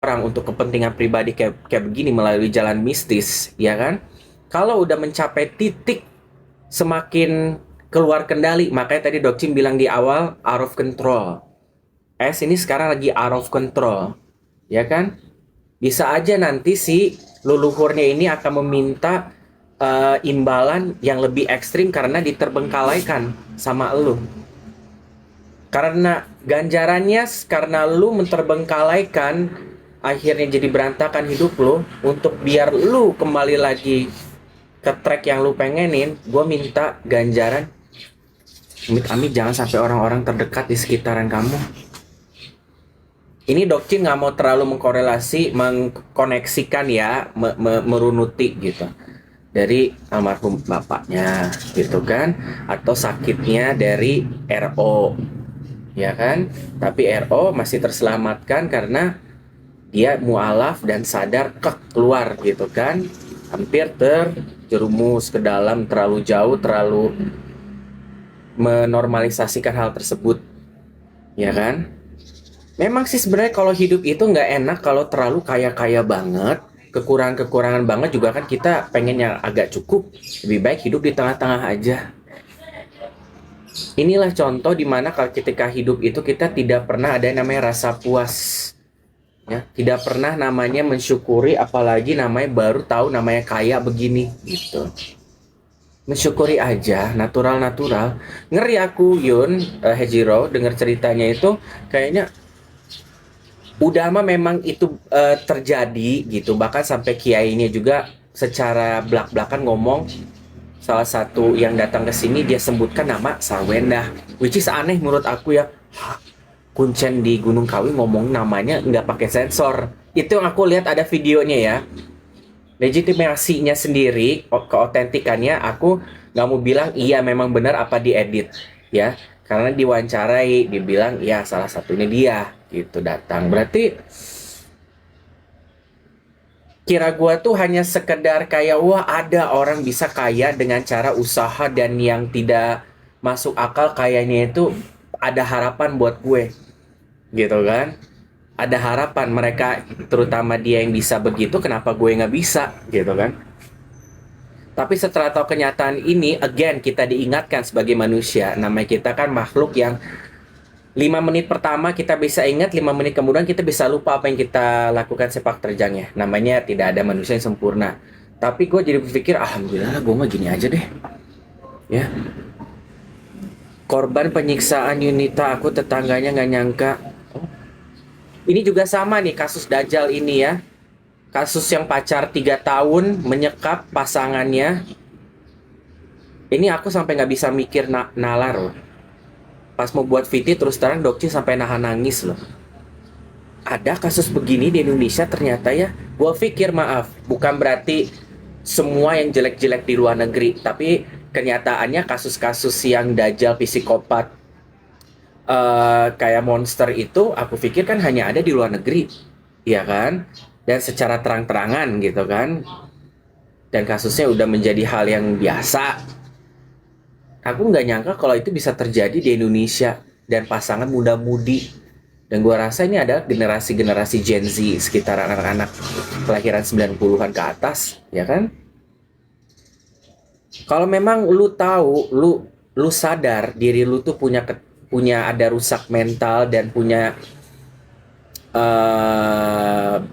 perang untuk kepentingan pribadi kayak begini melalui jalan mistis, ya kan? Kalau udah mencapai titik semakin keluar kendali, makanya tadi Dokcin bilang di awal out of control. Ini sekarang lagi out of control, ya kan? Bisa aja nanti si leluhurnya ini akan meminta imbalan yang lebih ekstrim karena diterbengkalaikan sama lu. Karena ganjarannya, karena lu menterbengkalaikan, akhirnya jadi berantakan hidup lu. Untuk biar lu kembali lagi ke track yang lu pengenin, gue minta ganjaran. Amit-amit jangan sampai orang-orang terdekat di sekitaran kamu. Ini Dokcin nggak mau terlalu mengkoneksikan ya, merunuti gitu dari almarhum bapaknya gitu kan, atau sakitnya dari RO, ya kan? Tapi RO masih terselamatkan karena dia mualaf dan sadar keluar gitu kan, hampir terjerumus ke dalam terlalu jauh, terlalu menormalisasikan hal tersebut, ya kan? Memang sih sebenarnya kalau hidup itu nggak enak kalau terlalu kaya-kaya banget, kekurangan-kekurangan banget juga kan kita pengen yang agak cukup. Lebih baik hidup di tengah-tengah aja. Inilah contoh dimana kalau ketika hidup itu kita tidak pernah ada yang namanya rasa puas. Ya, tidak pernah namanya mensyukuri, apalagi namanya baru tahu namanya kaya begini gitu. Mensyukuri aja, natural-natural. Ngeri aku Yun, Hejiro, dengar ceritanya itu kayaknya udah mah memang itu terjadi gitu, bahkan sampai kiainya juga secara belak-belakan ngomong, salah satu yang datang ke sini dia sebutkan nama Sarwenda, which is aneh menurut aku ya. Hah, kuncen di Gunung Kawi ngomong namanya nggak pakai sensor. Itu yang aku lihat ada videonya ya, legitimasinya sendiri, keotentikannya aku nggak mau bilang iya memang benar apa diedit ya, karena diwawancarai dibilang ya salah satunya dia gitu datang. Berarti kira gua tuh hanya sekedar kayak wah ada orang bisa kaya dengan cara usaha dan yang tidak masuk akal, kayaknya itu ada harapan buat gue gitu kan. Ada harapan mereka, terutama dia yang bisa begitu, kenapa gue nggak bisa gitu kan. Tapi setelah tahu kenyataan ini, again kita diingatkan sebagai manusia, namanya kita kan makhluk yang 5 menit pertama kita bisa ingat, 5 menit kemudian kita bisa lupa apa yang kita lakukan sepak terjangnya. Namanya tidak ada manusia yang sempurna. Tapi gue jadi berpikir, alhamdulillah gue mah gini aja deh. Ya, korban penyiksaan Yunita, aku tetangganya nggak nyangka. Ini juga sama nih kasus Dajjal ini ya. Kasus yang pacar 3 tahun menyekap pasangannya. Ini aku sampai nggak bisa mikir nalar loh. Pas mau buat VT terus terang Dokci sampai nahan nangis loh. Ada kasus begini di Indonesia ternyata ya. Gua pikir maaf, bukan berarti semua yang jelek-jelek di luar negeri, tapi kenyataannya kasus-kasus yang dajjal psikopat kayak monster itu aku pikir kan hanya ada di luar negeri, ya kan? Dan secara terang-terangan gitu kan. Dan kasusnya udah menjadi hal yang biasa. Aku nggak nyangka kalau itu bisa terjadi di Indonesia dan pasangan muda-mudi. Dan gua rasa ini adalah generasi-generasi Gen Z, sekitar anak-anak kelahiran 90-an ke atas, ya kan? Kalau memang lu tahu, lu sadar diri lu tuh punya ada rusak mental dan punya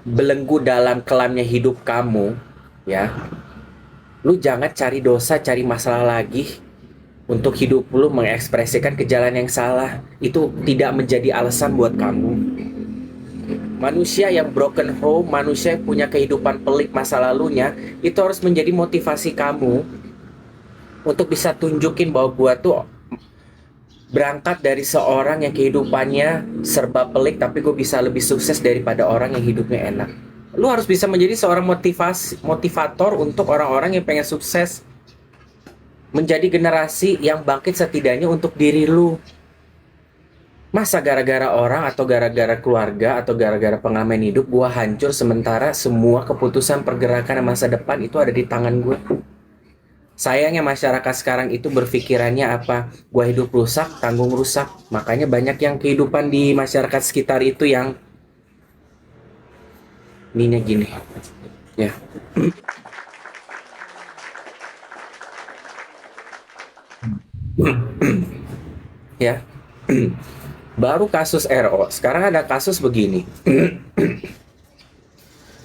belenggu dalam kelamnya hidup kamu, ya. Lu jangan cari dosa, cari masalah lagi untuk hidup lu mengekspresikan ke jalan yang salah. Itu tidak menjadi alasan buat kamu. Manusia yang broken home, manusia yang punya kehidupan pelik masa lalunya, itu harus menjadi motivasi kamu untuk bisa tunjukin bahwa gua tuh berangkat dari seorang yang kehidupannya serba pelik, tapi gue bisa lebih sukses daripada orang yang hidupnya enak. Lu harus bisa menjadi seorang motivator untuk orang-orang yang pengen sukses, menjadi generasi yang bangkit setidaknya untuk diri lu. Masa gara-gara orang atau gara-gara keluarga atau gara-gara pengalaman hidup gua hancur, sementara semua keputusan pergerakan masa depan itu ada di tangan gue. Sayangnya masyarakat sekarang itu berpikirannya apa? Gua hidup rusak, tanggung rusak. Makanya banyak yang kehidupan di masyarakat sekitar itu yang ininya gini ya. Ya. Baru kasus RO, sekarang ada kasus begini.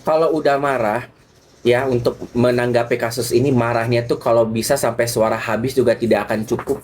Kalau udah marah, ya, untuk menanggapi kasus ini, marahnya tuh kalau bisa sampai suara habis juga tidak akan cukup.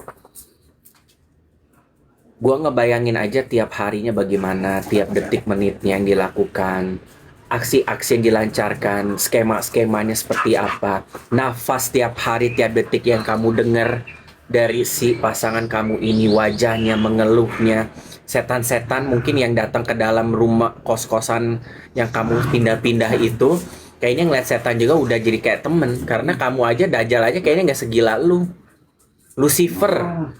Gua ngebayangin aja tiap harinya bagaimana, tiap detik menitnya yang dilakukan, aksi-aksi yang dilancarkan, skema-skemanya seperti apa, nafas tiap hari, tiap detik yang kamu dengar dari si pasangan kamu ini, wajahnya, mengeluhnya, setan-setan mungkin yang datang ke dalam rumah kos-kosan yang kamu pindah-pindah itu, kayaknya ngeliat setan juga udah jadi kayak temen, karena kamu aja, Dajjal aja kayaknya nggak segila lu. Lucifer,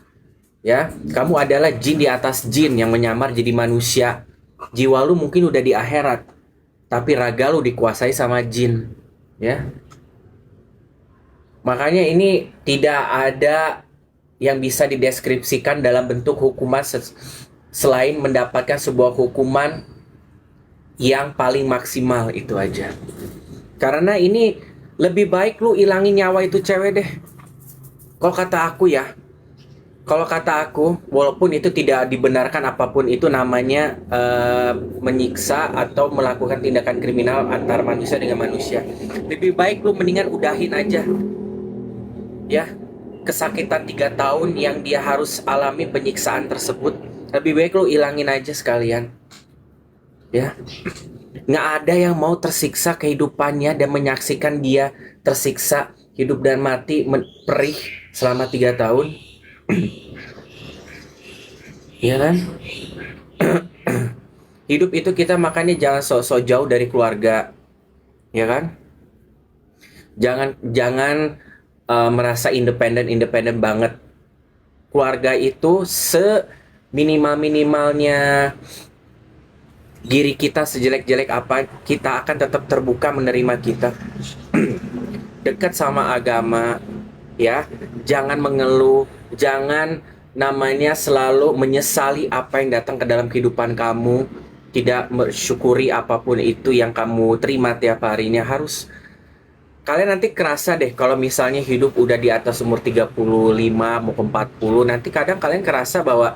ya, kamu adalah jin di atas jin yang menyamar jadi manusia. Jiwa lu mungkin udah di akhirat, tapi raga lu dikuasai sama jin, ya. Makanya ini tidak ada yang bisa dideskripsikan dalam bentuk hukuman selain mendapatkan sebuah hukuman yang paling maksimal, itu aja. Karena ini lebih baik lu ilangin nyawa itu cewek deh. Kalau kata aku ya, walaupun itu tidak dibenarkan apapun itu namanya menyiksa atau melakukan tindakan kriminal antar manusia dengan manusia. Lebih baik lu mendingan udahin aja, ya. Kesakitan 3 tahun yang dia harus alami penyiksaan tersebut, lebih baik lu ilangin aja sekalian, ya. Nggak ada yang mau tersiksa kehidupannya dan menyaksikan dia tersiksa hidup dan mati perih selama 3 tahun. Iya kan? Hidup itu kita makanya jangan sok-sok jauh dari keluarga, ya kan? Jangan jangan merasa independen banget. Keluarga itu seminimal-minimalnya diri kita, sejelek-jelek apa, kita akan tetap terbuka menerima kita. Dekat sama agama, ya. Jangan mengeluh, jangan namanya selalu menyesali apa yang datang ke dalam kehidupan kamu, tidak mensyukuri apapun itu yang kamu terima tiap harinya. Harus kalian nanti kerasa deh kalau misalnya hidup udah di atas umur 35 mau ke 40, nanti kadang kalian kerasa bahwa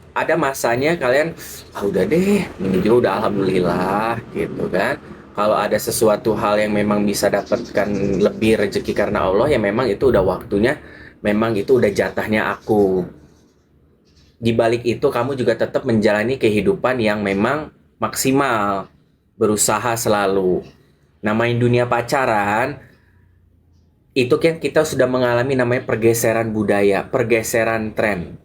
ada masanya kalian, udah deh, ini juga udah alhamdulillah gitu kan. Kalau ada sesuatu hal yang memang bisa dapatkan lebih rezeki karena Allah, ya memang itu udah waktunya, memang itu udah jatahnya aku. Di balik itu kamu juga tetap menjalani kehidupan yang memang maksimal, berusaha selalu. Namanya dunia pacaran, itu kan kita sudah mengalami namanya pergeseran budaya, pergeseran tren,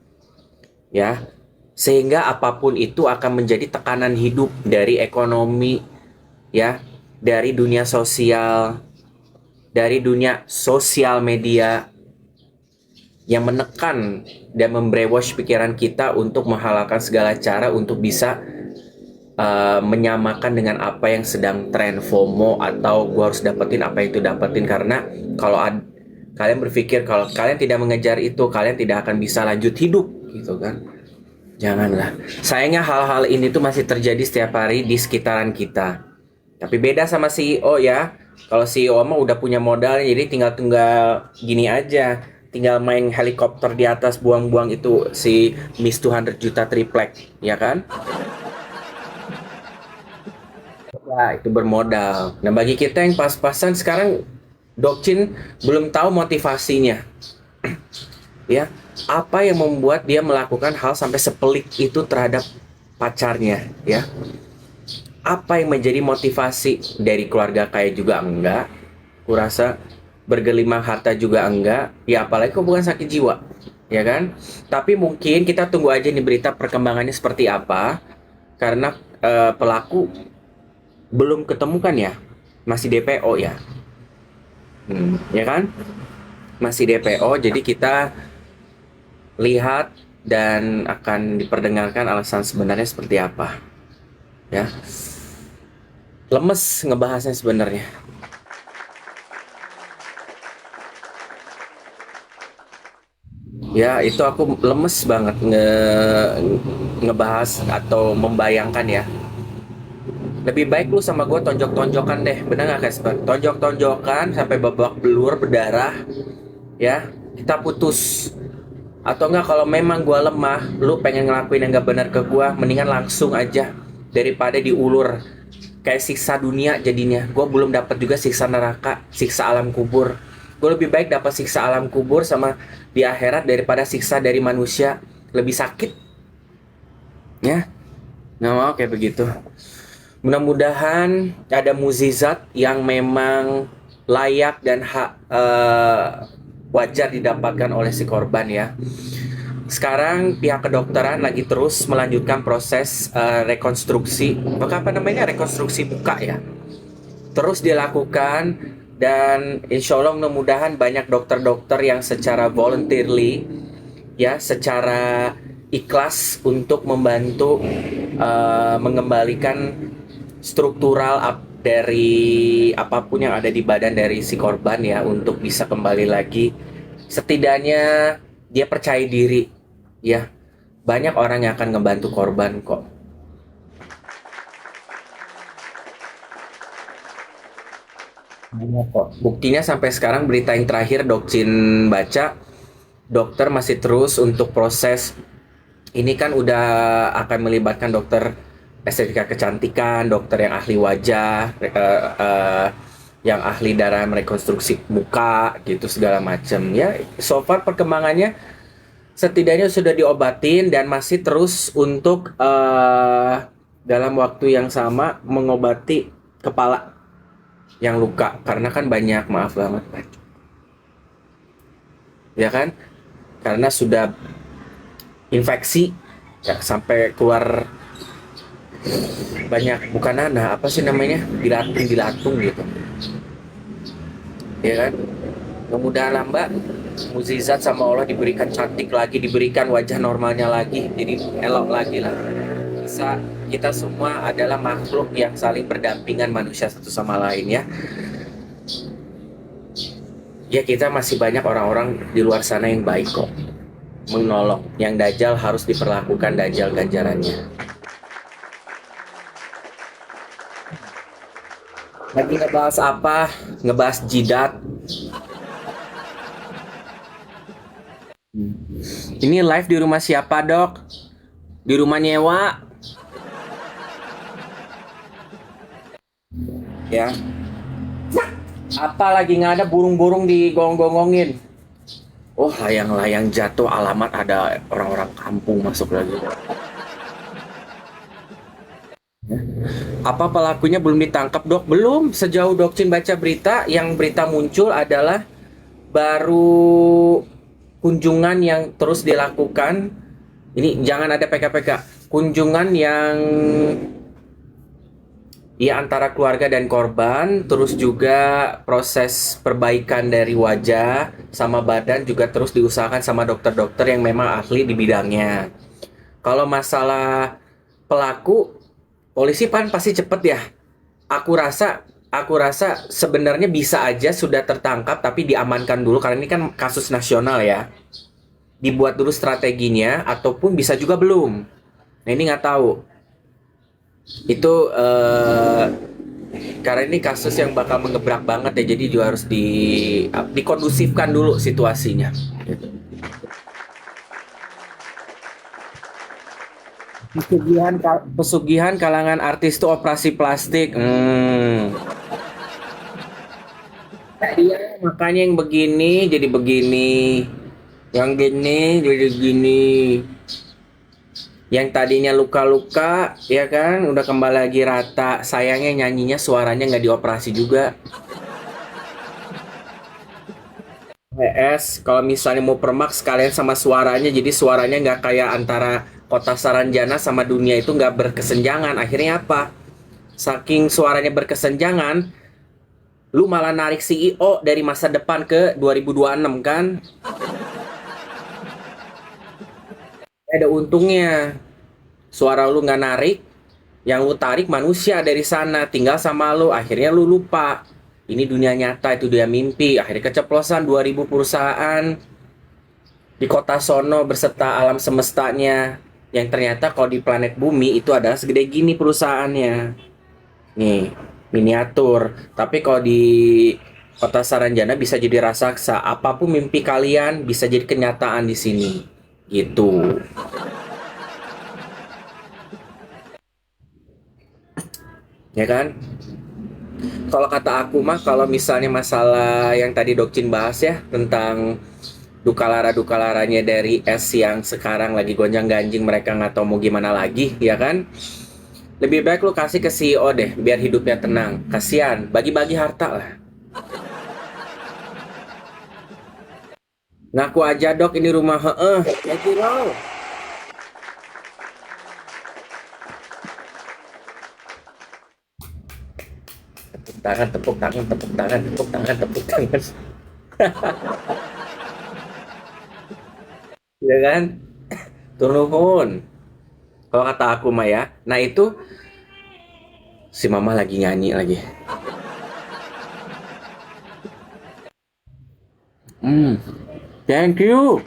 ya. Sehingga apapun itu akan menjadi tekanan hidup dari ekonomi, ya, dari dunia sosial, dari dunia sosial media yang menekan dan membrainwash pikiran kita untuk menghalalkan segala cara untuk bisa menyamakan dengan apa yang sedang tren, FOMO, atau gue harus dapetin apa yang itu dapetin. Karena kalau kalian berpikir kalau kalian tidak mengejar itu, kalian tidak akan bisa lanjut hidup, gitu kan. Janganlah. Sayangnya hal-hal ini tuh masih terjadi setiap hari di sekitaran kita. Tapi beda sama CEO, ya. Kalau CEO mah udah punya modal, jadi tinggal gini aja, tinggal main helikopter di atas, buang-buang itu si Miss 200 juta triplek, ya kan? Ya, itu bermodal. Nah, bagi kita yang pas-pasan sekarang, Dokcin belum tahu motivasinya. Ya, apa yang membuat dia melakukan hal sampai sepelik itu terhadap pacarnya, ya? Apa yang menjadi motivasi? Dari keluarga kaya juga enggak, kurasa. Bergelimang harta juga enggak, ya apalagi kok bukan sakit jiwa, ya kan? Tapi mungkin kita tunggu aja nih berita perkembangannya seperti apa, karena pelaku belum ketemukan ya, masih DPO ya, ya kan? Masih DPO, jadi kita lihat dan akan diperdengarkan alasan sebenarnya seperti apa, ya. Lemes ngebahasnya sebenarnya. Ya, itu aku lemes banget ngebahas atau membayangkan ya. Lebih baik lu sama gue tonjok-tonjokan deh, bener gak Casper? Tonjok-tonjokan sampai babak belur berdarah, ya kita putus. Atau enggak kalau memang gue lemah, lu pengen ngelakuin yang gak benar ke gue, mendingan langsung aja daripada diulur kayak siksa dunia jadinya. Gue belum dapat juga siksa neraka, siksa alam kubur. Gue lebih baik dapat siksa alam kubur sama di akhirat daripada siksa dari manusia, lebih sakit, ya. Nggak mau kayak begitu. Mudah-mudahan ada mukjizat yang memang layak dan wajar didapatkan oleh si korban ya. Sekarang pihak kedokteran lagi terus melanjutkan proses rekonstruksi, apa namanya, rekonstruksi muka ya. Terus dilakukan dan insya Allah mudah-mudahan banyak dokter-dokter yang secara voluntarily ya, secara ikhlas untuk membantu mengembalikan struktural dari apapun yang ada di badan dari si korban ya, untuk bisa kembali lagi. Setidaknya dia percaya diri ya. Banyak orang yang akan ngebantu korban kok. Banyak kok. Buktinya sampai sekarang berita yang terakhir Dokcin baca, dokter masih terus untuk proses ini kan udah akan melibatkan dokter estetika kecantikan, dokter yang ahli wajah, yang ahli dalam rekonstruksi muka gitu segala macam ya. So far perkembangannya setidaknya sudah diobatin dan masih terus untuk dalam waktu yang sama mengobati kepala yang luka, karena kan banyak, maaf banget ya kan, karena sudah infeksi ya, sampai keluar banyak, bukan nanah, apa sih namanya, dilatung gitu ya kan. Mudah-mudahan lah Mbak, mukjizat sama Allah, diberikan cantik lagi, diberikan wajah normalnya lagi, jadi elok lagi lah. Kita semua adalah makhluk yang saling berdampingan, manusia satu sama lain ya. Ya kita masih banyak orang-orang di luar sana yang baik kok, menolong. Yang dajjal harus diperlakukan dajjal ganjarannya. Lagi ngebahas apa? Ngebahas jidat. Ini live di rumah siapa dok? Di rumah nyewa? Ya. Apa lagi nggak ada burung-burung digonggong-gonggin? Oh, layang-layang jatuh, alamat ada orang-orang kampung masuk lagi. Apa pelakunya belum ditangkap dok? Belum. Sejauh Dokcin baca berita, yang berita muncul adalah baru kunjungan yang terus dilakukan. Ini jangan ada PK-PK. Kunjungan yang ya antara keluarga dan korban, terus juga proses perbaikan dari wajah sama badan juga terus diusahakan sama dokter-dokter yang memang ahli di bidangnya. Kalau masalah pelaku, polisi kan pasti cepet ya. Aku rasa sebenarnya bisa aja sudah tertangkap tapi diamankan dulu karena ini kan kasus nasional ya. Dibuat dulu strateginya, ataupun bisa juga belum. Nah ini nggak tahu. Itu karena ini kasus yang bakal mengebrak banget ya, jadi juga harus dikondusifkan dulu situasinya. Pesugihan kalangan artis itu operasi plastik. Iya, makanya yang begini jadi begini, yang gini jadi gini, yang tadinya luka-luka ya kan udah kembali lagi rata. Sayangnya nyanyinya suaranya nggak dioperasi juga. Kalau misalnya mau permak sekalian sama suaranya, jadi suaranya nggak kayak antara kota Saranjana sama dunia itu nggak berkesenjangan. Akhirnya apa? Saking suaranya berkesenjangan, lu malah narik CEO dari masa depan ke 2026 kan? Ada untungnya. Suara lu nggak narik, yang lu tarik manusia dari sana, tinggal sama lu. Akhirnya lu lupa. Ini dunia nyata, itu dia mimpi. Akhirnya keceplosan 2000 perusahaan di kota sono berserta alam semestanya. Yang ternyata kalau di planet bumi itu adalah segede gini perusahaannya. Nih, miniatur. Tapi kalau di Kota Saranjana bisa jadi raksasa. Apapun mimpi kalian bisa jadi kenyataan di sini. Gitu. Ya kan? Kalau kata aku mah kalau misalnya masalah yang tadi Dokcin bahas ya tentang duka laranya dari S yang sekarang lagi gonjang ganjing, mereka nggak tahu mau gimana lagi, ya kan? Lebih baik lu kasih ke CEO deh biar hidupnya tenang. Kasihan, bagi-bagi harta lah. Ngaku aja dok ini rumah heeh. Ya Ciro. Tepuk tangan, tepuk tangan, tepuk tangan, tepuk tangan, tepuk tangan. Ya kan? Turun. Kalau kata aku mah ya. Nah itu si mama lagi nyanyi lagi. Hmm, thank you.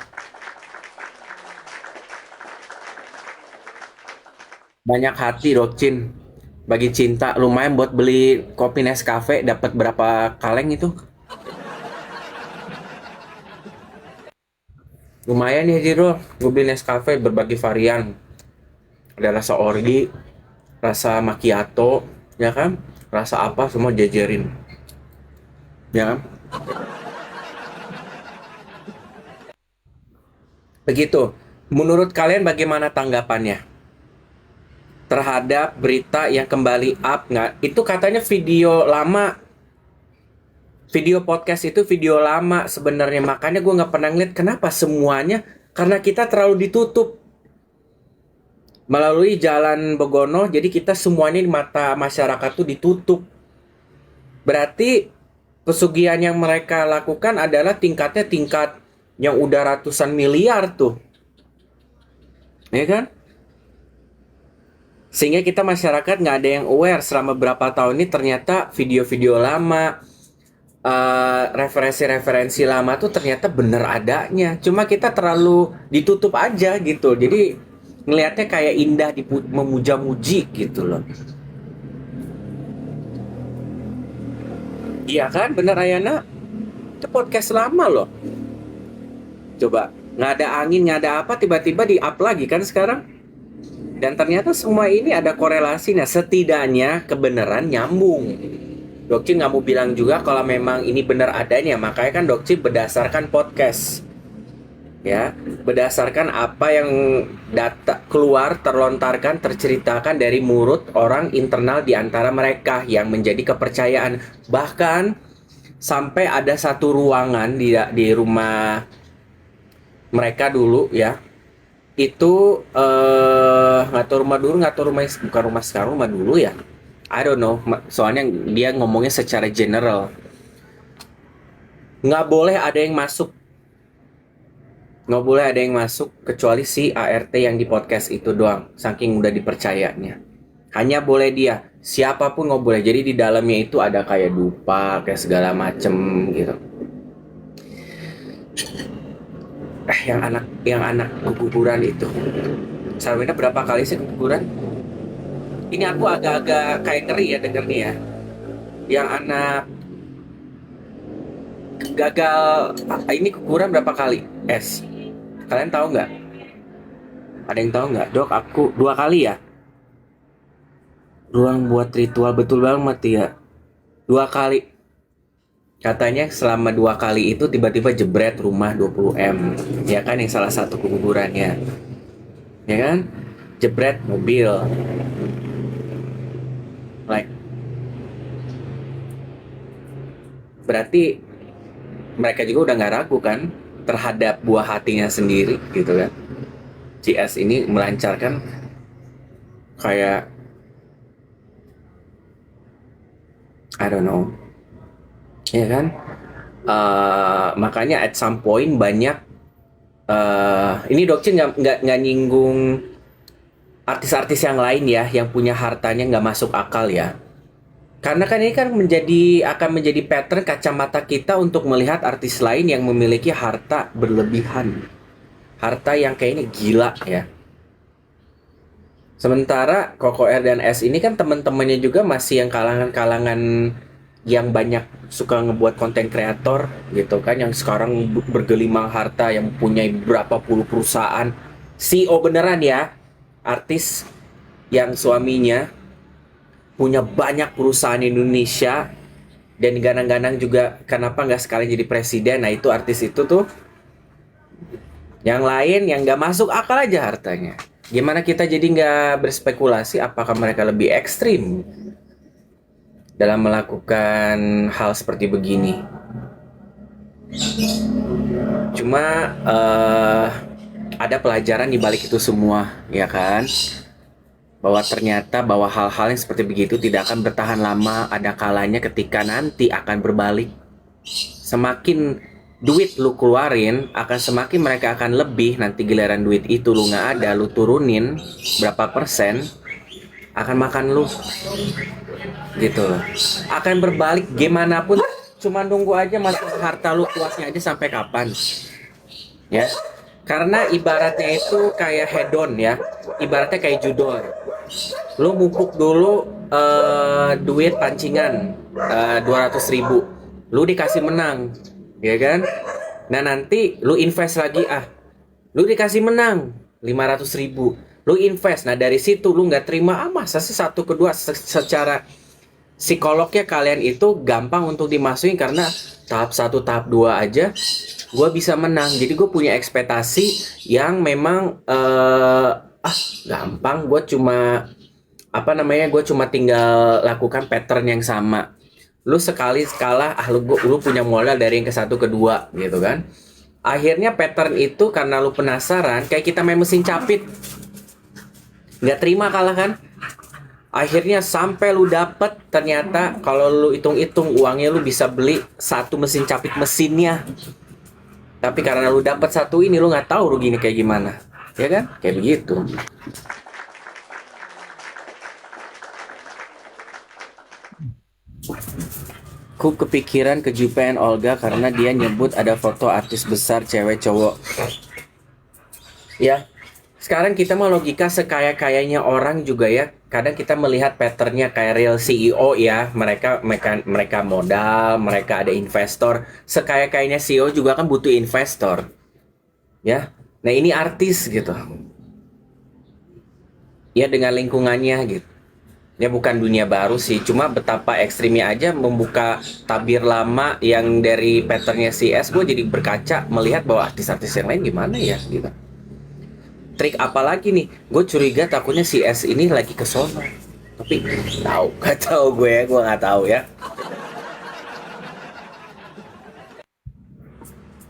Banyak hati Dokcin. Bagi cinta lumayan buat beli kopi Nescafe dapat berapa kaleng itu? Lumayan ya Jiro. Gue beli Nescafe berbagai varian. Ada rasa orgi, rasa macchiato, ya kan? Rasa apa semua jajarin. Ya kan? Begitu. Menurut kalian bagaimana tanggapannya terhadap berita yang kembali up nggak? Itu katanya video lama, video podcast itu video lama sebenarnya. Makanya gue nggak pernah ngeliat kenapa semuanya karena kita terlalu ditutup melalui jalan Begono. Jadi kita semuanya di mata masyarakat tuh ditutup. Berarti pesugihan yang mereka lakukan adalah tingkatnya tingkat yang udah ratusan miliar tuh, ya kan? Sehingga kita masyarakat nggak ada yang aware selama berapa tahun ini ternyata video-video lama, referensi-referensi lama tuh ternyata bener adanya. Cuma kita terlalu ditutup aja gitu. Jadi ngelihatnya kayak indah memuja-muji gitu loh. Iya kan, bener Ayana? Itu podcast lama loh. Coba, nggak ada angin, nggak ada apa, tiba-tiba di-up lagi kan sekarang. Dan ternyata semua ini ada korelasinya. Setidaknya kebenaran nyambung. Dokcin nggak mau bilang juga kalau memang ini benar adanya. Makanya kan Dokcin berdasarkan podcast. Ya, berdasarkan apa yang data keluar, terlontarkan, terceritakan dari mulut orang internal di antara mereka yang menjadi kepercayaan. Bahkan sampai ada satu ruangan di rumah mereka dulu ya, itu nggak tahu rumah dulu, nggak tahu rumah, bukan rumah sekarang, rumah dulu ya, I don't know. Soalnya dia ngomongnya secara general, nggak boleh ada yang masuk, nggak boleh ada yang masuk kecuali si ART yang di podcast itu doang, saking udah dipercayanya. Hanya boleh dia, siapapun nggak boleh. Jadi di dalamnya itu ada kayak dupa kayak segala macem gitu. Yang anak keguguran itu, Sarwina berapa kali sih keguguran? Ini aku agak-agak kayak ngeri ya denger nih ya. Yang anak gagal ini keguguran berapa kali? S. Kalian tahu nggak? Ada yang tahu nggak? Dok, aku 2 kali ya. Ruang buat ritual betul banget ya. 2 kali. Katanya selama 2 kali itu tiba-tiba jebret rumah 20 M. Ya kan yang salah satu kegugurannya. Ya kan? Jebret mobil. Like, berarti mereka juga udah nggak ragu kan terhadap buah hatinya sendiri gitu kan. CS ini melancarkan kayak I don't know, ya kan. Makanya at some point banyak ini Dokcin nggak nyinggung artis-artis yang lain ya yang punya hartanya nggak masuk akal ya. Karena kan ini kan akan menjadi pattern kacamata kita untuk melihat artis lain yang memiliki harta berlebihan. Harta yang kayaknya gila ya. Sementara Koko R dan S ini kan teman-temannya juga masih yang kalangan-kalangan yang banyak suka ngebuat konten kreator gitu kan, yang sekarang bergelimang harta, yang punya berapa puluh perusahaan, CEO beneran ya, artis yang suaminya punya banyak perusahaan di Indonesia dan ganang-ganang juga kenapa nggak sekali jadi presiden. Nah itu artis itu tuh, yang lain yang nggak masuk akal aja hartanya. Gimana kita jadi nggak berspekulasi apakah mereka lebih ekstrim dalam melakukan hal seperti begini? Cuma ada pelajaran di balik itu semua, ya kan? Bahwa ternyata bahwa hal-hal yang seperti begitu tidak akan bertahan lama, ada kalanya ketika nanti akan berbalik. Semakin duit lu keluarin, akan semakin mereka akan lebih. Nanti giliran duit itu lu nggak ada, lu turunin berapa persen, akan makan lu gitu loh. Akan berbalik gimana pun, cuma nunggu aja masa harta lu puasnya aja sampai kapan ya. Karena ibaratnya itu kayak hedon ya, ibaratnya kayak judor. Lu mupuk dulu duit pancingan 200.000, lu dikasih menang, ya kan? Nah nanti lu invest lagi, lu dikasih menang 500.000, lu invest. Nah dari situ lu nggak terima, masa sih satu kedua, secara psikolognya kalian itu gampang untuk dimasukin karena tahap 1 tahap 2 aja gue bisa menang, jadi gue punya ekspektasi yang memang gampang, gue cuma gue cuma tinggal lakukan pattern yang sama. Lu sekali kalah, lu punya modal dari yang ke 1 ke 2 gitu kan. Akhirnya pattern itu karena lu penasaran, kayak kita main mesin capit, nggak terima kalah kan. Akhirnya sampai lu dapet, ternyata kalau lu hitung-hitung uangnya lu bisa beli 1 mesin capit mesinnya. Tapi karena lu dapat 1 ini, lu nggak tahu ruginya kayak gimana, ya kan? Kayak begitu. Ku kepikiran ke Jupen Olga karena dia nyebut ada foto artis besar cewek cowok. Ya, sekarang kita mau logika sekaya-kayanya orang juga ya. Kadang kita melihat patternnya kayak real CEO ya. Mereka modal, mereka ada investor. Sekaya-kayanya CEO juga kan butuh investor. Ya. Nah, ini artis gitu. Ya dengan lingkungannya gitu. Ya bukan dunia baru sih, cuma betapa ekstrimnya aja membuka tabir lama yang dari patternnya CS, gue jadi berkaca melihat bahwa artis-artis yang lain gimana ya gitu. Trik apa lagi nih? Gue curiga takutnya CS ini lagi ke sono. Tapi nggak tahu gue nggak tahu ya.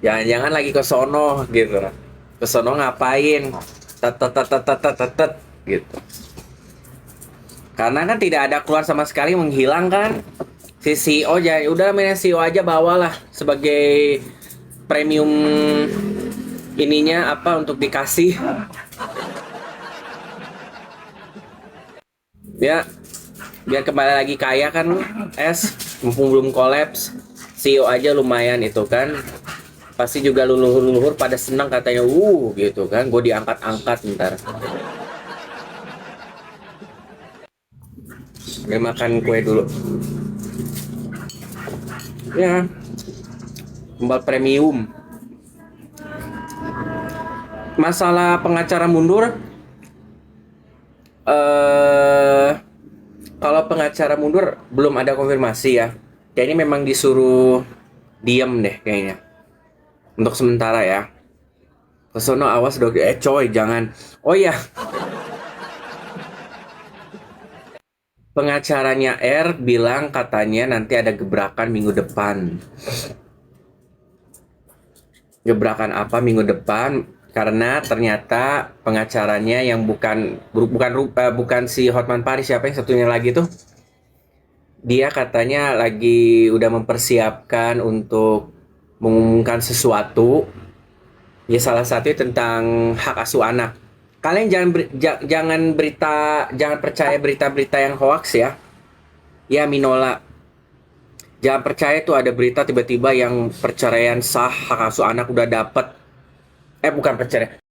Jangan-jangan lagi ke sono gitu. Ke sono ngapain? Tet tet tet tet tet tet tet gitu. Karena kan tidak ada keluar sama sekali, menghilang kan. Si CEO ya udah main CEO aja, bawalah sebagai premium ininya apa untuk dikasih. Ya, biar kembali lagi kaya kan S, mumpung belum kolaps. CEO aja lumayan itu kan. Pasti juga leluhur-leluhur pada senang katanya, gitu kan. Gue diangkat-angkat ntar. Gue makan kue dulu. Ya, kembali premium. Masalah pengacara mundur, kalau pengacara mundur belum ada konfirmasi ya. Kayaknya memang disuruh diem deh kayaknya. Untuk sementara ya. Kesono awas dong, coy jangan. Oh ya, pengacaranya R bilang katanya nanti ada gebrakan minggu depan. Gebrakan apa minggu depan? Karena ternyata pengacaranya yang bukan si Hotman Paris, siapa yang satunya lagi tuh? Dia katanya lagi udah mempersiapkan untuk mengumumkan sesuatu. Ya salah satunya tentang hak asuh anak. Kalian jangan percaya berita-berita yang hoax ya. Ya Minola, jangan percaya tuh ada berita tiba-tiba yang perceraian sah hak asuh anak udah dapet. Bukan perceraian,